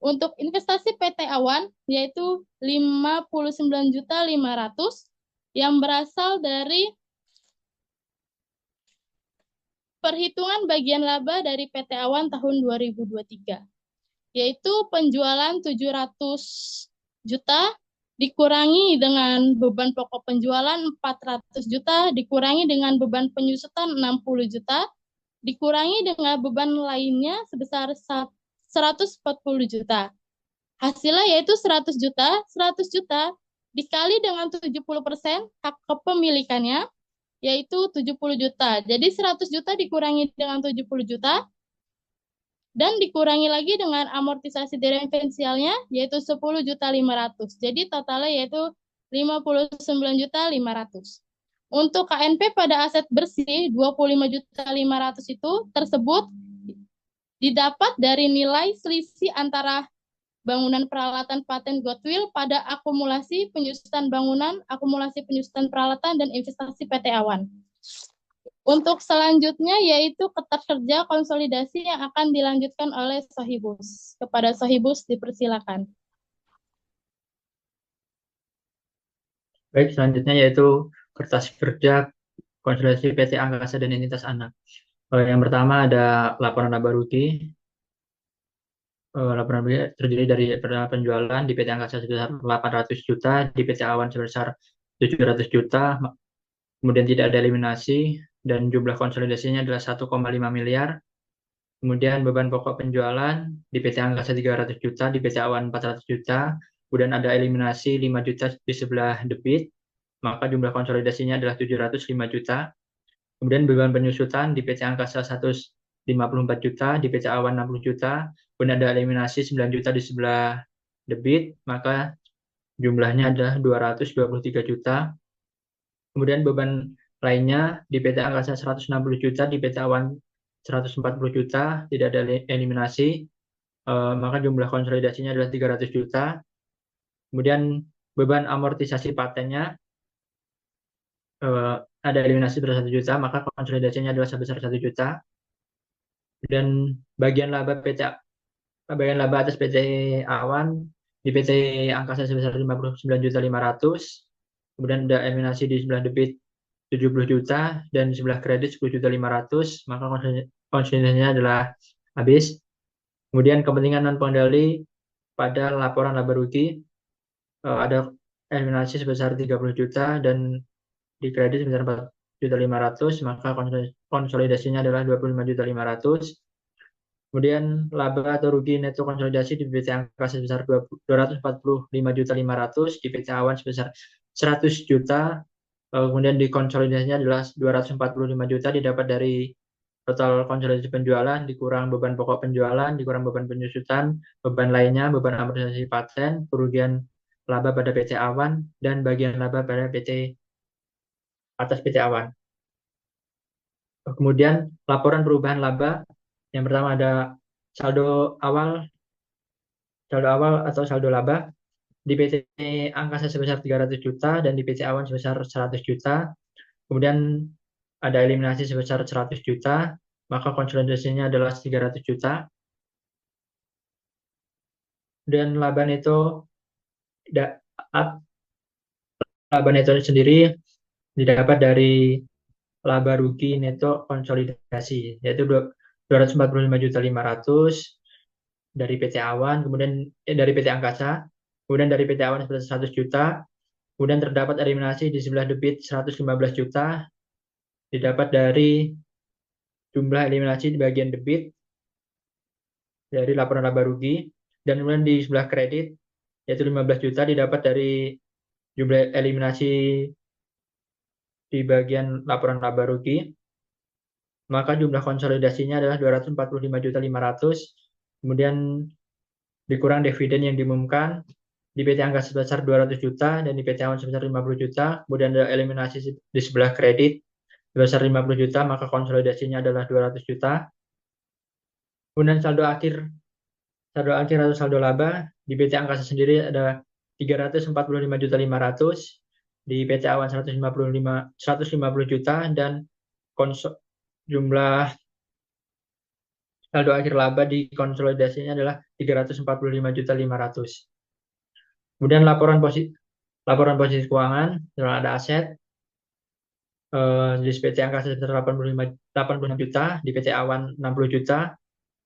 Untuk investasi PT Awan yaitu 59.500.000 yang berasal dari perhitungan bagian laba dari PT Awan tahun 2023, yaitu penjualan 700 juta dikurangi dengan beban pokok penjualan 400 juta, dikurangi dengan beban penyusutan 60 juta, dikurangi dengan beban lainnya sebesar 140 juta. Hasilnya yaitu 100 juta, 100 juta dikali dengan 70% hak kepemilikannya, yaitu 70 juta. Jadi 100 juta dikurangi dengan 70 juta, dan dikurangi lagi dengan amortisasi diferensialnya, yaitu 10.500.000. Jadi totalnya yaitu 59.500.000. Untuk KNP pada aset bersih 25.500.000 itu tersebut didapat dari nilai selisih antara bangunan peralatan paten goodwill pada akumulasi penyusutan bangunan, akumulasi penyusutan peralatan, dan investasi PT Awan. Untuk selanjutnya yaitu ketat kerja konsolidasi yang akan dilanjutkan oleh Sohibus. Kepada Sohibus dipersilakan. Baik, selanjutnya yaitu kertas kerja konsolidasi PT Angkasa dan entitas anak. Yang pertama ada laporan laba rugi. Laporan rugi terdiri dari penjualan di PT Angkasa sebesar 800 juta, di PT Awan sebesar 700 juta, kemudian tidak ada eliminasi, dan jumlah konsolidasinya adalah 1,5 miliar. Kemudian beban pokok penjualan di PT Angkasa 300 juta, di PT Awan 400 juta, kemudian ada eliminasi 5 juta di sebelah debit, maka jumlah konsolidasinya adalah 705 juta. Kemudian beban penyusutan di PT Angkasa 154 juta, di PT Awan 60 juta, kemudian ada eliminasi 9 juta di sebelah debit, maka jumlahnya adalah 223 juta. Kemudian beban lainnya di PT Angkasa 160 juta, di PT Awan 140 juta, tidak ada eliminasi, maka jumlah konsolidasinya adalah 300 juta. Kemudian beban amortisasi patennya ada eliminasi sebesar 1 juta, maka konsolidasinya adalah sebesar 1 juta. Dan bagian laba atas PT Awan di PT Angkasa sebesar 59.500.000. Kemudian ada eliminasi di sebelah debit 70 juta dan di sebelah kredit 10.500.000, maka konsolidasinya adalah habis. Kemudian kepentingan non pengendali pada laporan laba rugi ada eliminasi sebesar 30 juta dan di kredit sebesar 4.500.000, maka konsolidasinya adalah 25.500.000. Kemudian laba atau rugi neto konsolidasi di PT Angkasa sebesar 245.500.000, di PT Awan sebesar 100 juta. Kemudian di konsolidasinya adalah 245 juta didapat dari total konsolidasi penjualan, dikurang beban pokok penjualan, dikurang beban penyusutan, beban lainnya, beban amortisasi paten, kerugian laba pada PT Awan, dan bagian laba pada atas PT Awan. Kemudian laporan perubahan laba, yang pertama ada saldo awal atau saldo laba di PT Angkasa sebesar 300 juta dan di PT Awan sebesar 100 juta. Kemudian ada eliminasi sebesar 100 juta, maka konsolidasinya adalah 300 juta. Dan laba neto sendiri didapat dari laba rugi neto konsolidasi, yaitu 245.500.000 dari PT Awan, kemudian dari PT Angkasa, kemudian dari PT Awan sebesar 100 juta, kemudian terdapat eliminasi di sebelah debit 115 juta, didapat dari jumlah eliminasi di bagian debit dari laporan laba rugi, dan kemudian di sebelah kredit yaitu 15 juta didapat dari jumlah eliminasi di bagian laporan laba rugi, maka jumlah konsolidasinya adalah 245.500.000. Kemudian dikurang dividen yang diumumkan di PT Angkasa sebesar 200 juta dan di PT Awan sebesar 50 juta. Kemudian ada eliminasi di sebelah kredit sebesar 50 juta, maka konsolidasinya adalah 200 juta. Kemudian saldo akhir atau saldo laba di PT Angkasa sendiri ada 345.500.000, di PT Awan 150 juta, dan jumlah saldo akhir laba di konsolidasinya adalah 345.500.000. Kemudian laporan posisi keuangan, ada aset di PT Angkasa sebesar 86 juta, di PT Awan 60 juta,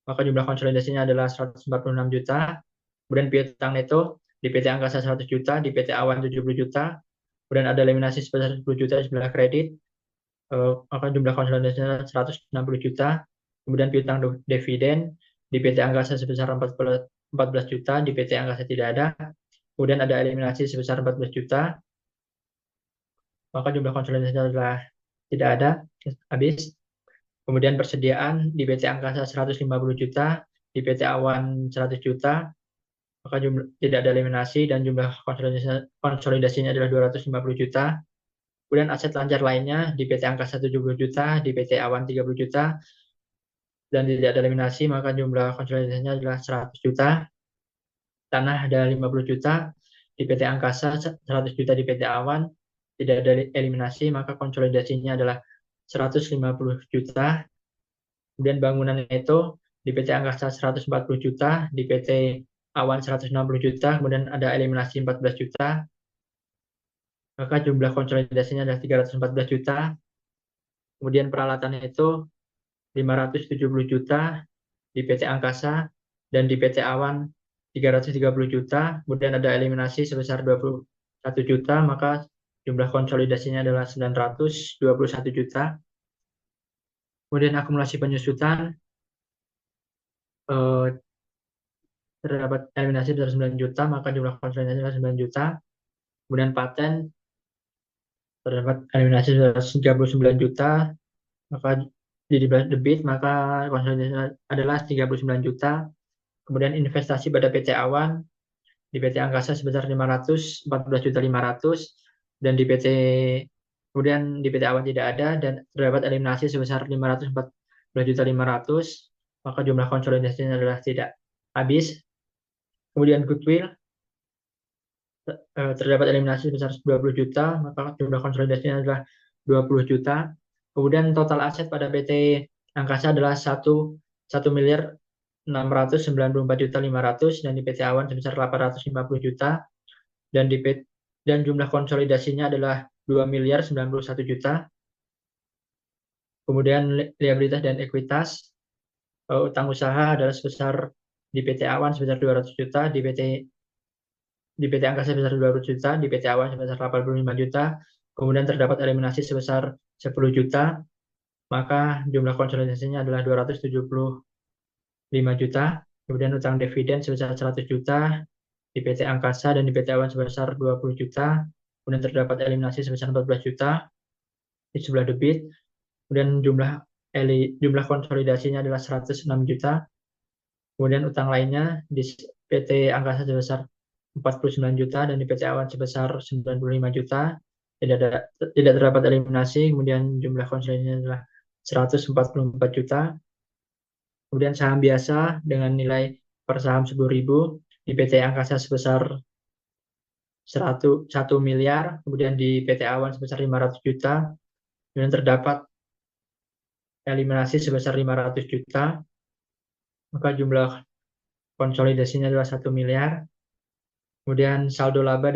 maka jumlah konsolidasinya adalah 146 juta. Kemudian piutang neto di PT Angkasa 100 juta, di PT Awan 70 juta. Kemudian ada eliminasi sebesar 10 juta di sebelah kredit, maka jumlah konsolidasinya 160 juta. Kemudian piutang dividen di PT Angkasa sebesar 14 juta, di PT Angkasa tidak ada. Kemudian ada eliminasi sebesar 14 juta, maka jumlah konsolidasinya adalah tidak ada, habis. Kemudian persediaan di PT Angkasa 150 juta, di PT Awan 100 juta, maka tidak ada eliminasi dan jumlah konsolidasinya adalah 250 juta. Kemudian aset lancar lainnya di PT Angkasa 70 juta, di PT Awan 30 juta, dan tidak ada eliminasi, maka jumlah konsolidasinya adalah 100 juta. Tanah ada 50 juta, di PT Angkasa 100 juta, di PT Awan tidak ada eliminasi, maka konsolidasinya adalah 150 juta. Kemudian bangunan neto di PT Angkasa 140 juta, di PT Awan 160 juta, kemudian ada eliminasi 14 juta, maka jumlah konsolidasinya adalah 314 juta. Kemudian peralatan neto 570 juta di PT Angkasa, dan di PT Awan 330 juta, kemudian ada eliminasi sebesar 21 juta, maka jumlah konsolidasinya adalah 921 juta. Kemudian akumulasi penyusutan terdapat eliminasi sebesar 9 juta, maka jumlah konsolidasinya adalah 9 juta. Kemudian paten terdapat eliminasi sebesar 39 juta, maka di debit, maka konsolidasinya adalah 39 juta. Kemudian investasi pada PT Awan di PT Angkasa sebesar 514.500.000 dan kemudian di PT Awan tidak ada dan terdapat eliminasi sebesar 514.500.000, maka jumlah konsolidasinya adalah tidak habis. Kemudian goodwill terdapat eliminasi sebesar 20 juta, maka jumlah konsolidasinya adalah 20 juta. Kemudian total aset pada PT Angkasa adalah 1.694.500.000 dan di PT Awan sebesar 850 juta dan jumlah konsolidasinya adalah 2.091 juta. Kemudian liabilitas dan ekuitas, utang usaha adalah sebesar di PT Awan sebesar 200 juta, di PT Angkasa sebesar 200 juta, di PT Awan sebesar 85 juta. Kemudian terdapat eliminasi sebesar 10 juta, maka jumlah konsolidasinya adalah 275 juta. Kemudian utang dividen sebesar 100 juta di PT Angkasa dan di PT Awan sebesar 20 juta. Kemudian terdapat eliminasi sebesar 14 juta di sebelah debit. Kemudian jumlah konsolidasinya adalah 106 juta. Kemudian utang lainnya di PT Angkasa sebesar 49 juta dan di PT Awan sebesar 95 juta. Tidak terdapat eliminasi. Kemudian jumlah konsolidasinya adalah 144 juta. Kemudian saham biasa dengan nilai per saham 10.000 di PT Angkasa sebesar 1 miliar, kemudian di PT Awan sebesar 500 juta, kemudian terdapat eliminasi sebesar 500 juta, maka jumlah konsolidasinya adalah 1 miliar. Kemudian saldo laba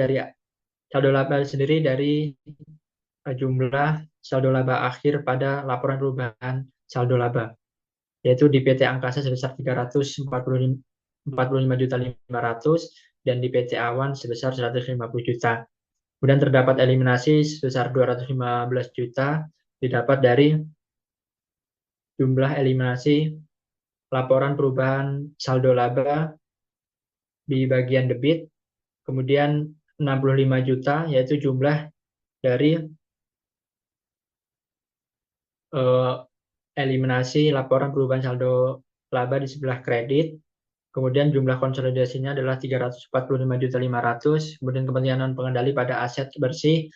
sendiri dari jumlah saldo laba akhir pada laporan perubahan saldo laba, yaitu di PT Angkasa sebesar 345.500.000 dan di PT Awan sebesar 150 juta. Kemudian terdapat eliminasi sebesar 215 juta didapat dari jumlah eliminasi laporan perubahan saldo laba di bagian debit, kemudian 65 juta yaitu jumlah dari eliminasi laporan perubahan saldo laba di sebelah kredit, kemudian jumlah konsolidasinya adalah 345.500.000, kemudian kepentingan pengendali pada aset bersih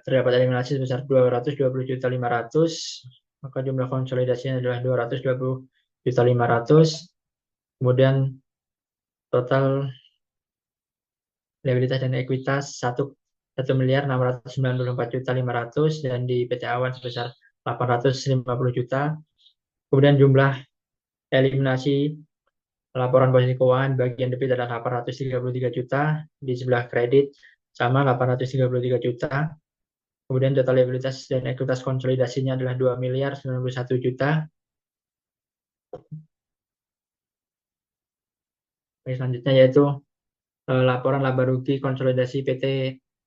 terdapat eliminasi sebesar 220.500.000, maka jumlah konsolidasinya adalah 220.500.000. Kemudian total liabilitas dan ekuitas 1.694.500.000 dan di PT Awan sebesar 850 juta. Kemudian jumlah eliminasi laporan posisi keuangan bagian debit adalah 833 juta, di sebelah kredit sama 833 juta. Kemudian total liabilitas dan ekuitas konsolidasinya adalah 2.091 juta. Selanjutnya yaitu laporan laba rugi konsolidasi PT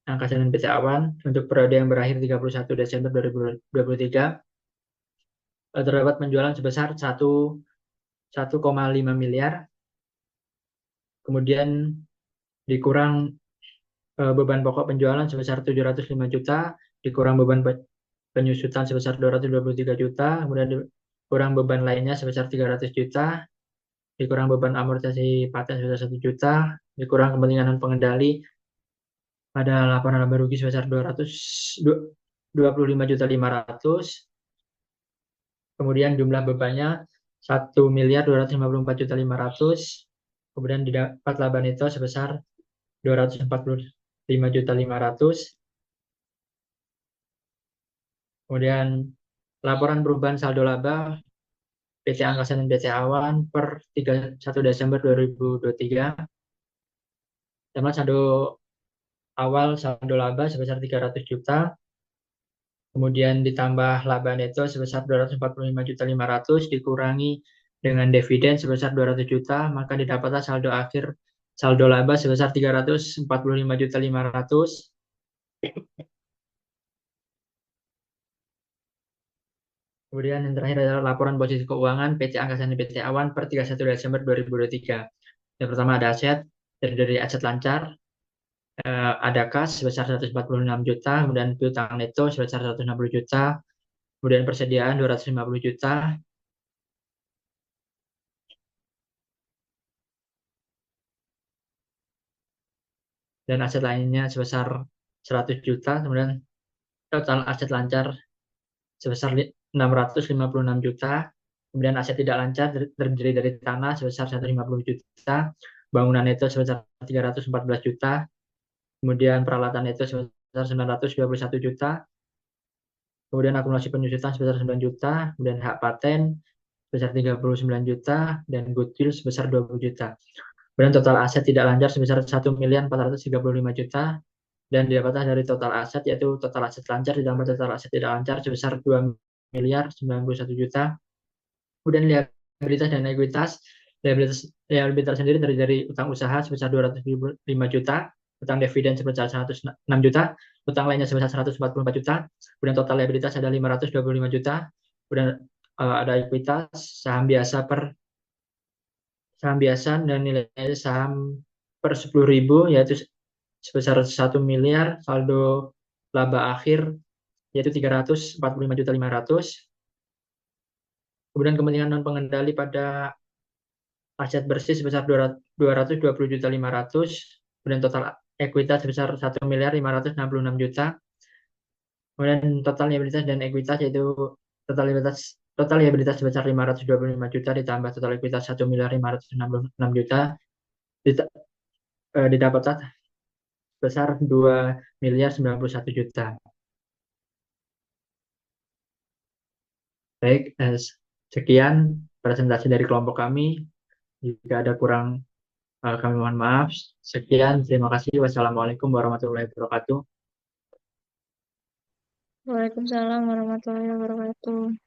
Angkasa dan PT Awan untuk periode yang berakhir 31 Desember 2023. Terdapat penjualan sebesar 1,5 miliar. Kemudian dikurang beban pokok penjualan sebesar 705 juta, dikurang beban penyusutan sebesar 223 juta, kemudian dikurang beban lainnya sebesar 300 juta, dikurang beban amortisasi paten sebesar 1 juta, dikurang kepentingan pengendali pada laporan laba rugi sebesar 225.500.000. Kemudian jumlah bebannya 1.254.500.000. Kemudian didapat laba neto sebesar 245.500.000. Kemudian laporan perubahan saldo laba PT Angkasa dan PT Awan per 31 Desember 2023. Sama saldo awal saldo laba sebesar 300 juta. Kemudian ditambah laba neto sebesar 245.500.000 dikurangi dengan dividen sebesar 200 juta, maka didapatlah saldo akhir saldo laba sebesar 345.500.000. Kemudian yang terakhir adalah laporan posisi keuangan PT Angkasa dan PT Awan per 31 Desember 2023. Yang pertama ada aset, dari aset lancar, ada kas sebesar 146 juta, kemudian piutang neto sebesar 160 juta, kemudian persediaan 250 juta, dan aset lainnya sebesar 100 juta, kemudian total aset lancar sebesar 656 juta, kemudian aset tidak lancar terdiri dari tanah sebesar 150 juta, bangunan itu sebesar 314 juta, kemudian peralatan itu sebesar 921 juta, kemudian akumulasi penyusutan sebesar 9 juta, kemudian hak paten sebesar 39 juta, dan goodwill sebesar 20 juta. Kemudian total aset tidak lancar sebesar 1.435 juta, dan didapatkan dari total aset, yaitu total aset lancar ditambah total aset tidak lancar sebesar 2.091 juta. Kemudian liabilitas dan ekuitas, liabilitas sendiri terdiri dari utang usaha sebesar 205 juta, utang dividen sebesar 106 juta, utang lainnya sebesar 144 juta, kemudian total liabilitas ada 525 juta, kemudian ada ekuitas saham biasa dan nilai saham per 10.000 yaitu sebesar 1 miliar, saldo laba akhir yaitu 345.500. Kemudian kepentingan non pengendali pada aset bersih sebesar 220.500, kemudian total ekuitas sebesar 1.566 juta. Kemudian total liabilitas dan ekuitas yaitu total liabilitas sebesar 525 juta ditambah total ekuitas 1.566 juta didapatkan sebesar 2.091 juta. Baik, sekian presentasi dari kelompok kami. Jika ada kurang, kami mohon maaf. Sekian, terima kasih. Wassalamualaikum warahmatullahi wabarakatuh. Waalaikumsalam warahmatullahi wabarakatuh.